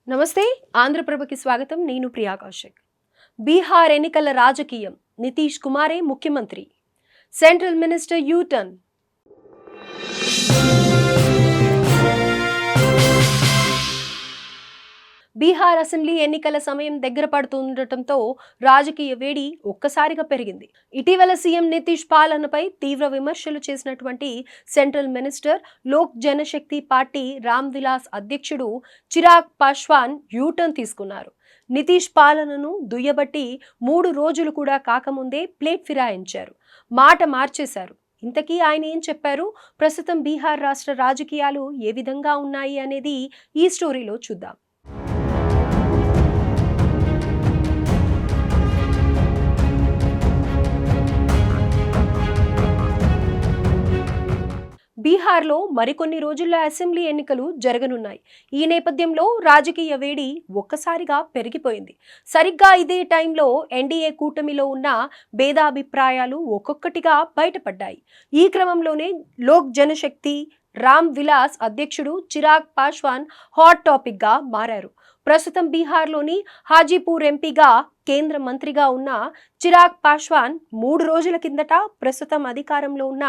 నమస్తే ఆంధ్రప్రభకి స్వాగతం. నేను ప్రియా కౌశిక్. బీహార్ ఎన్నికల రాజకీయం. నితీష్ కుమారే ముఖ్యమంత్రి. Central minister U turn. Bihar assembly ఎన్నికల సమయం దగ్గర పడుతుండటంతో రాజకీయ వేడి ఒక్కసారిగా పెరిగింది. ఇటీవల సీఎం నితీష్ పాలనపై తీవ్ర విమర్శలు చేసినటువంటి సెంట్రల్ మినిస్టర్, లోక్ జనశక్తి పార్టీ రామ్ విలాస్ అధ్యక్షుడు చిరాగ్ పాస్వాన్ యూటర్న్ తీసుకున్నారు. నితీష్ పాలనను దుయ్యబట్టి 3 రోజులు కూడా కాకముందే ప్లేట్ ఫిరాయించారు, మాట మార్చేశారు. ఇంతకీ ఆయన ఏం చెప్పారు? ప్రస్తుతం బీహార్ రాష్ట్ర రాజకీయాలు ఏ విధంగా ఉన్నాయి అనేది ఈ స్టోరీలో చూద్దాం. బీహార్లో మరికొన్ని రోజుల్లో అసెంబ్లీ ఎన్నికలు జరగనున్నాయి. ఈ నేపథ్యంలో రాజకీయ వేడి ఒక్కసారిగా పెరిగిపోయింది. సరిగ్గా ఇదే టైంలో ఎన్డీఏ కూటమిలో ఉన్న భేదాభిప్రాయాలు ఒక్కొక్కటిగా బయటపడ్డాయి. ఈ క్రమంలోనే లోక్ జనశక్తి రామ్ విలాస్ అధ్యక్షుడు చిరాగ్ పాస్వాన్ హాట్ టాపిక్ గా మారారు. ప్రస్తుతం బీహార్లోని హాజీపూర్ ఎంపీగా, కేంద్ర మంత్రిగా ఉన్న చిరాగ్ పాస్వాన్ 3 రోజుల కిందట ప్రస్తుతం అధికారంలో ఉన్న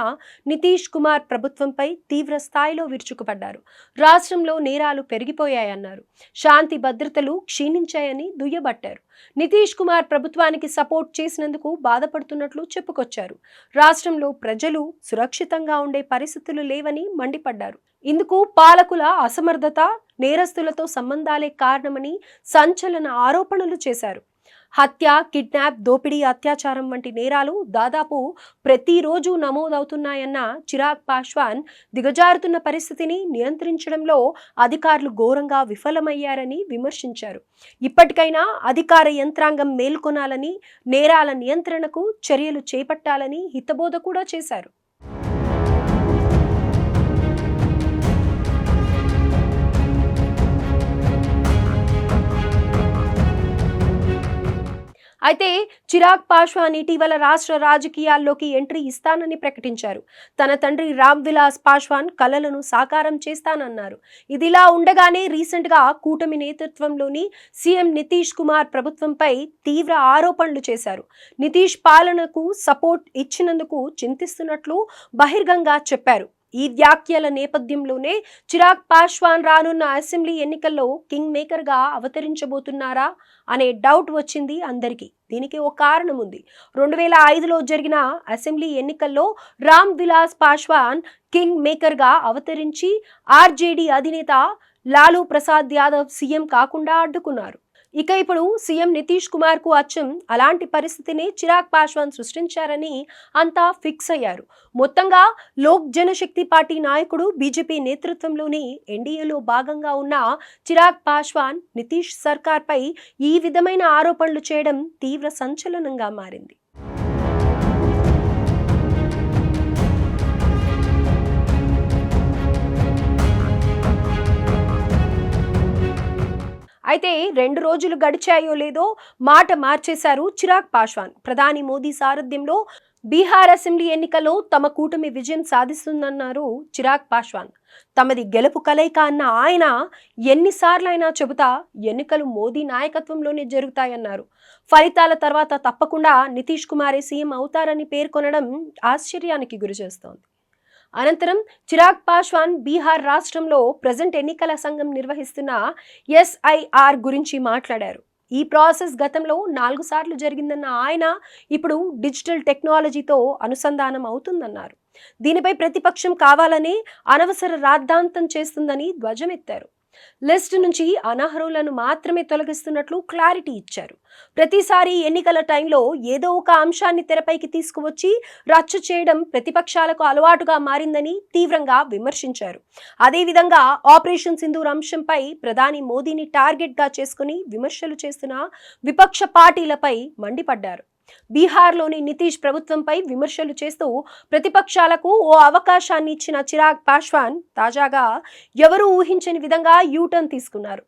నితీష్ కుమార్ ప్రభుత్వంపై తీవ్ర స్థాయిలో విరుచుకుపడ్డారు. రాష్ట్రంలో నేరాలు పెరిగిపోయాయన్నారు. శాంతి భద్రతలు క్షీణించాయని దుయ్యబట్టారు. నితీష్ కుమార్ ప్రభుత్వానికి సపోర్ట్ చేసినందుకు బాధపడుతున్నట్లు చెప్పుకొచ్చారు. రాష్ట్రంలో ప్రజలు సురక్షితంగా ఉండే పరిస్థితులు లేవని మండిపడ్డారు. ఇందుకు పాలకుల అసమర్థత, నేరస్తులతో సంబంధాలే కారణమని సంచలన ఆరోపణలు చేశారు. హత్య, కిడ్నాప్, దోపిడీ, అత్యాచారం వంటి నేరాలు దాదాపు ప్రతిరోజు నమోదవుతున్నాయన్న చిరాగ్ పాస్వాన్ దిగజారుతున్న పరిస్థితిని నియంత్రించడంలో అధికారులు ఘోరంగా విఫలమయ్యారని విమర్శించారు. ఇప్పటికైనా అధికార యంత్రాంగం మేల్కొనాలని, నేరాల నియంత్రణకు చర్యలు చేపట్టాలని హితబోధ కూడా చేశారు. అయితే చిరాగ్ పాస్వాన్ ఇటీవల రాష్ట్ర రాజకీయాల్లోకి ఎంట్రీ ఇస్తానని ప్రకటించారు. తన తండ్రి రామ్ విలాస్ పాస్వాన్ కలలను సాకారం చేస్తానన్నారు. ఇదిలా ఉండగానే రీసెంట్గా కూటమి నేతృత్వంలోని సీఎం నితీష్ కుమార్ ప్రభుత్వంపై తీవ్ర ఆరోపణలు చేశారు. నితీష్ పాలనకు సపోర్ట్ ఇచ్చినందుకు చింతిస్తున్నట్లు బహిర్గంగా చెప్పారు. ఈ వ్యాఖ్యల నేపథ్యంలోనే చిరాగ్ పాస్వాన్ రానున్న అసెంబ్లీ ఎన్నికల్లో కింగ్ మేకర్ గా అవతరించబోతున్నారా అనే డౌట్ వచ్చింది అందరికీ. దీనికి ఒక కారణం ఉంది. 2005లో జరిగిన అసెంబ్లీ ఎన్నికల్లో రామ్ విలాస్ పాస్వాన్ కింగ్ మేకర్ గా అవతరించి ఆర్జేడీ అధినేత లాలూ ప్రసాద్ యాదవ్ సీఎం కాకుండా అడ్డుకున్నారు. ఇక ఇప్పుడు సీఎం నితీష్ కుమార్ కు అచ్చం అలాంటి పరిస్థితిని చిరాగ్ పాస్వాన్ సృష్టించారని అంతా ఫిక్స్ అయ్యారు. మొత్తంగా లోక్ జనశక్తి పార్టీ నాయకుడు, బీజేపీ నేతృత్వంలోని ఎన్డీఏలో భాగంగా ఉన్న చిరాగ్ పాస్వాన్ నితీష్ సర్కార్పై ఈ విధమైన ఆరోపణలు చేయడం తీవ్ర సంచలనంగా మారింది. అయితే 2 రోజులు గడిచాయో లేదో మాట మార్చేశారు చిరాగ్ పాస్వాన్. ప్రధాని మోదీ సారథ్యంలో బీహార్ అసెంబ్లీ ఎన్నికల్లో తమ కూటమి విజయం సాధిస్తుందన్నారు చిరాగ్ పాస్వాన్. తమది గెలుపు కలయిక అన్న ఆయన ఎన్నిసార్లైనా చెబుతా ఎన్నికలు మోదీ నాయకత్వంలోనే జరుగుతాయన్నారు. ఫలితాల తర్వాత తప్పకుండా నితీష్ కుమారే సీఎం అవుతారని పేర్కొనడం ఆశ్చర్యానికి గురిచేస్తోంది. అనంతరం చిరాగ్ పాస్వాన్ బీహార్ రాష్ట్రంలో ప్రజెంట్ ఎన్నికల సంఘం నిర్వహిస్తున్న SIR గురించి మాట్లాడారు. ఈ ప్రాసెస్ గతంలో 4 సార్లు జరిగిందన్న ఆయన ఇప్పుడు డిజిటల్ టెక్నాలజీతో అనుసంధానం అవుతుందన్నారు. దీనిపై ప్రతిపక్షం కావాలనే అనవసర రాద్ధాంతం చేస్తుందని ధ్వజమెత్తారు. లిస్ట్ నుంచి అనర్హులను మాత్రమే తొలగిస్తున్నట్లు క్లారిటీ ఇచ్చారు. ప్రతిసారి ఎన్నికల టైంలో ఏదో ఒక అంశాన్ని తెరపైకి తీసుకువచ్చి రచ్చ చేయడం ప్రతిపక్షాలకు అలవాటుగా మారిందని తీవ్రంగా విమర్శించారు. అదేవిధంగా ఆపరేషన్ సింధూర్ అంశంపై ప్రధాని మోదీని టార్గెట్ గా చేసుకుని విమర్శలు చేస్తున్న విపక్ష పార్టీలపై మండిపడ్డారు. బీహార్లోని నితీష్ ప్రభుత్వంపై విమర్శలు చేస్తూ ప్రతిపక్షాలకు ఓ అవకాశాన్ని ఇచ్చిన చిరాగ్ పాస్వాన్ తాజాగా ఎవరూ ఊహించని విధంగా యూటర్న్ తీసుకున్నారు.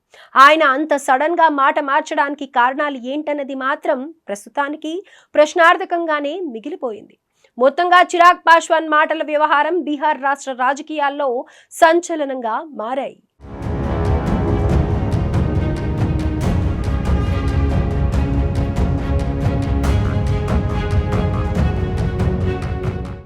ఆయన అంత సడన్ గా మాట మార్చడానికి కారణాలు ఏంటన్నది మాత్రం ప్రస్తుతానికి ప్రశ్నార్థకంగానే మిగిలిపోయింది. మొత్తంగా చిరాగ్ పాస్వాన్ మాటల వ్యవహారం బీహార్ రాష్ట్ర రాజకీయాల్లో సంచలనంగా మారాయి.